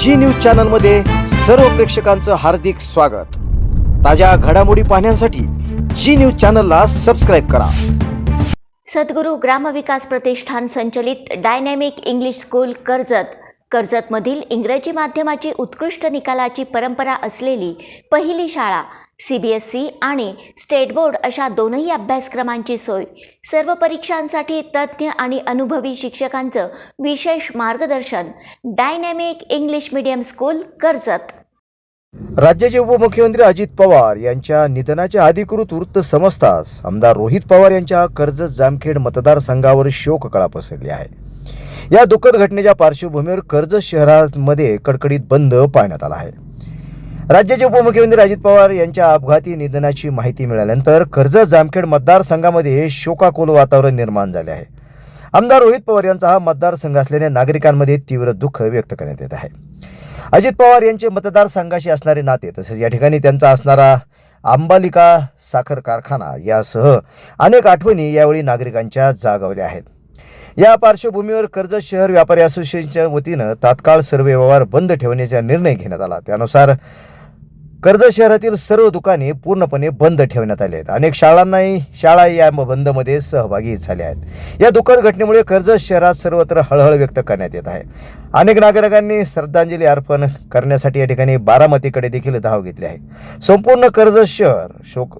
जी news चॅनलमध्ये सर्व प्रेक्षकांचं हार्दिक स्वागत। ताज्या घडामोडी पाहण्यासाठी जी न्यूज चॅनलला सबस्क्राइब करा। सद्गुरू ग्रामविकास प्रतिष्ठान संचलित डायनॅमिक इंग्लिश स्कूल कर्जतमधील इंग्रजी माध्यमाची उत्कृष्ट निकालाची परंपरा असलेली पहिली शाळा, CBSE आणि स्टेट बोर्ड अशा दोनही अभ्यासक्रमांची सोय, सर्व परीक्षांसाठी तज्ज्ञ आणि अनुभवी शिक्षकांचं विशेष मार्गदर्शन। Dynamic English medium school Karjat. राज्याचे उपमुख्यमंत्री अजित पवार यांच्या निधनाचे अधिकृत वृत्त समजताच आमदार रोहित पवार यांच्या कर्जत जामखेड मतदारसंघावर शोककळा पसरली आहे। या दुःखद घटनेच्या पार्श्वभूमीवर कर्जत शहरामध्ये कडकडीत बंद पाळण्यात आला आहे। राज्याचे उपमुख्यमंत्री अजित पवार यांच्या अपघाती निधनाची माहिती मिळाल्यानंतर कर्जत जामखेड मतदारसंघामध्ये शोकाकुल वातावरण निर्माण झाले आहे। आमदार रोहित पवार यांचा हा मतदारसंघ असल्याने नागरिकांमध्ये तीव्र दुःख व्यक्त करण्यात येत आहे। अजित पवार यांचे मतदारसंघाशी असणारे नाते तसेच या ठिकाणी त्यांचा असणारा अंबालिका साखर कारखाना यासह अनेक आठवणी यावेळी नागरिकांच्या जागवल्या आहेत। या पार्श्वभूमीवर कर्जत शहर व्यापारी असोसिएशनच्या वतीनं तात्काळ सर्व व्यवहार बंद ठेवण्याचा निर्णय घेण्यात आला। त्यानुसार कर्जत शहरातील सर्व दुकाने पूर्णपणे बंद ठेवण्यात आले आहेत। अनेक शाळा या बंदमध्ये सहभागी झाल्या आहेत। या दुःखद घटनेमुळे कर्जत शहरात सर्वत्र हळहळ व्यक्त करण्यात येत आहे। अनेक नागरिकांनी श्रद्धांजली अर्पण करण्यासाठी या ठिकाणी बारामतीकडे देखील धाव घेतली आहे। संपूर्ण कर्जत शहर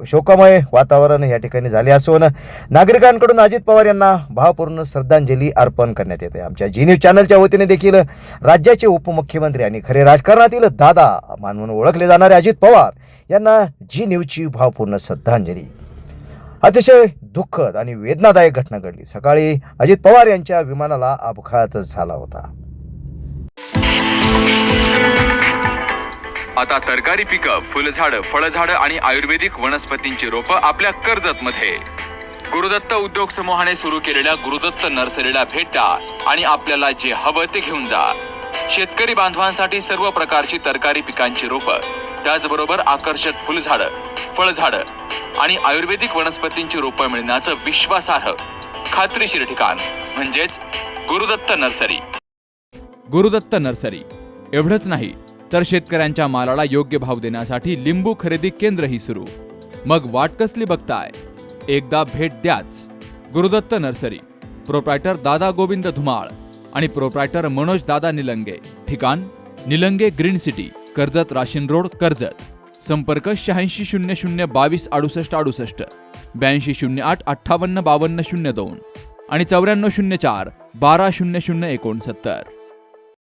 शोकमय वातावरण या ठिकाणी झाले असून नागरिकांकडून अजित पवार यांना भावपूर्ण श्रद्धांजली अर्पण करण्यात येते। आमच्या जी न्यूज चॅनलच्या वतीने देखील राज्याचे उपमुख्यमंत्री आणि खरे राजकारणातील दादा म्हणून ओळखले जाणारे अजित पवार यांना जी न्यूजची भावपूर्ण श्रद्धांजली। अतिशय दुःखद आणि वेदनादायक घटना घडली। सकाळी अजित पवार यांच्या विमानाला अपघात झाला होता। आता तरकारी पिकं, फुलझाडं, फळझाडं आणि आयुर्वेदिक वनस्पतींची रोपं आपल्या कर्जतमध्ये। गुरुदत्त उद्योग समूहाने सुरू केलेल्या गुरुदत्त नर्सरीला भेट द्या आणि आपल्याला जे हवं ते घेऊन जा। शेतकरी बांधवांसाठी सर्व प्रकारची तरकारी पिकांची रोपं, त्याचबरोबर आकर्षक फुलझाडं, फळझाडं आणि आयुर्वेदिक वनस्पतींची रोपं मिळण्याचं विश्वासार्ह, खात्रीशीर ठिकाण म्हणजेच गुरुदत्त नर्सरी। गुरुदत्त नर्सरी एवढंच नाही तर शेतकऱ्यांच्या मालाला योग्य भाव देण्यासाठी लिंबू खरेदी केंद्रही सुरू। मग वाट कसली बघताय, एकदा भेट द्याच। गुरुदत्त नर्सरी, प्रोप्रायटर दादा गोविंद धुमाळ आणि प्रोप्रायटर मनोज दादा निलंगे। ठिकाण निलंगे ग्रीन सिटी, कर्जत राशीन रोड, कर्जत। संपर्क 860022 6868, 8208 585202 आणि 9404 120069।